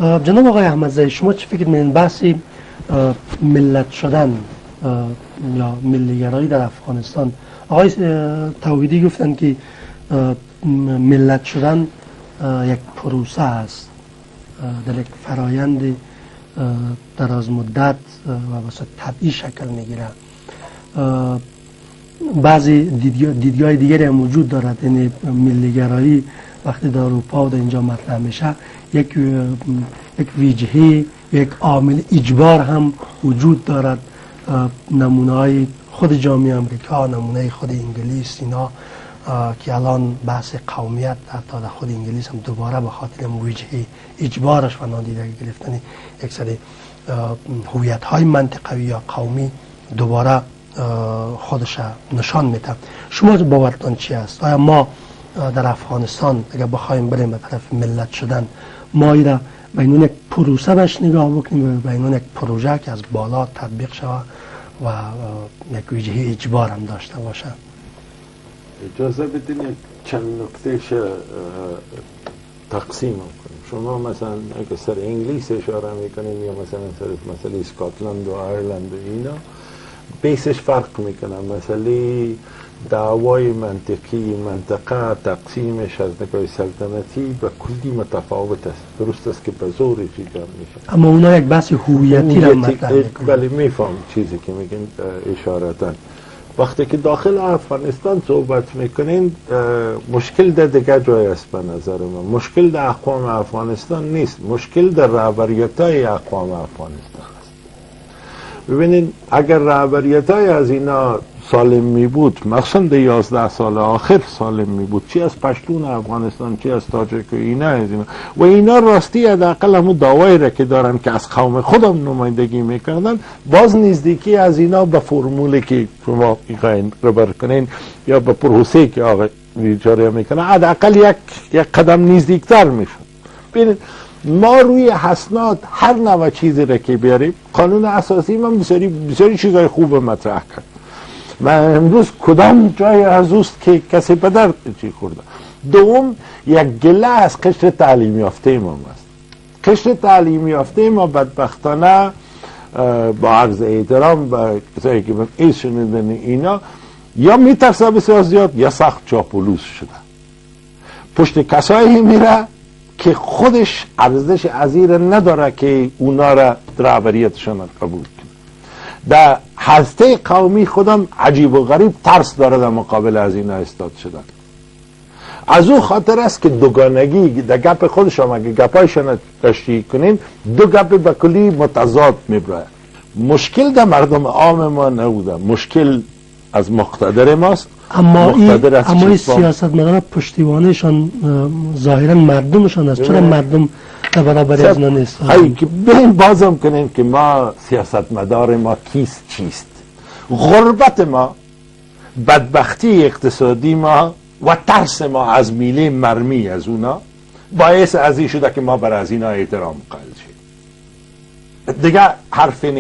جناب آقای احمدزاده، شما چه فکر می‌کنید بحثی ملت شدن یا ملیگرایی در افغانستان؟ آقای توحیدی گفتن که ملت شدن یک پروسه است، در یک فرایند دراز مدت و واسه طبیعی شکل میگیره. بعضی دیدگاه دیگری هم وجود دارد، یعنی ملیگرایی وقتی در اروپا و در اینجا مطرح میشه یک وجهه، یک عامل اجبار هم وجود دارد. نمونه های خود جامعه امریکا، نمونه خود انگلیس، اینا که الان بحث قومیت حتی در خود انگلیس هم دوباره به خاطر وجهه اجبارش و نادیده گرفتن یک سری هویت های منطقوی یا قومی دوباره خودش نشان میده. شما باورتان چی است؟ آیا ما در افغانستان اگر بخوایم بریم به طرف ملت شدن، ما ایره بینون یک پروسه بهش نگاه بکنیم و بینون یک پروژه که از بالا تطبیق شود و یک وجهه اجبار هم داشته باشه؟ اجازه بدین یک چند نکتهش تقسیم کنیم. شما مثلا اگه سر انگلیس اشاره میکنیم یا مثلا سر مسئله اسکاتلند و آیرلند و اینا، بیسش فرق میکنه. مثلا دعوای منطقی منطقه تقسیمش از نگاه سلطنتی به کلی متفاوت است. درست است که به زور ایجاد میشه، اما اونا یک بحث هویتی را مطرح میکنه. بله میفهم چیزی که میگن اشارتا. وقتی که داخل افغانستان صحبت میکنین مشکل در دیگه جای است. به نظر من مشکل در اقوام افغانستان نیست، مشکل در رهبریتای اقوام افغانستان است. ببینین اگر رهبریتای از اینا سالم می بود، مخصوصا در 11 سال آخر سالم می بود، چی از پشتون افغانستان، چی از تاجک و اینا از اینا، و اینا راستی حداقل همون دعوایی را که دارن که از قوم خودم نمایندگی میکردن، باز نزدیکی از اینا به فرمولی که شما میخواین ربر کنین یا به پروسه که آقای جاری میکنن حداقل یک قدم نزدیکتر میشون. ببینید ما روی اسناد هر نوع چیزی را که بیاریم، قانون اساسی من بسیاری چیزای خوب مطرح کرد. من امروز کدام جای از اوست که کسی به درد چی خورده. دوم، یک گله از قشر تعلیم یافته ما است. قشر تعلیم یافته ما بدبختانه با عرض احترام به کسایی که من ایز شنیدن اینا یا میترسه بسیار زیاد یا سخت چاپلوس شده. پشت کسایی میره که خودش ارزش ازیر نداره که اونا را رهبریتشان قبول کنه. در هسته قومی خودم عجیب و غریب ترس داره در مقابل از اینا استاد شدن. از او خاطر است که دوگانگی در گپ خودشان اگه گپایشان تشریح کنین دو گپ به کلی متضاد میبره. مشکل در مردم عام ما نبوده، مشکل از مقتدر ماست. اما این سیاستمداران پشتیبانشان ظاهرا مردمشان است. چرا مردم در برابر از نیست؟ ببین بازم کنیم که ما سیاستمدار ما کیست چیست. غربت ما، بدبختی اقتصادی ما و ترس ما از میله مرمی از اونا باعث از این شده که ما بر از اینا احترام قائل شیم. دیگه حرف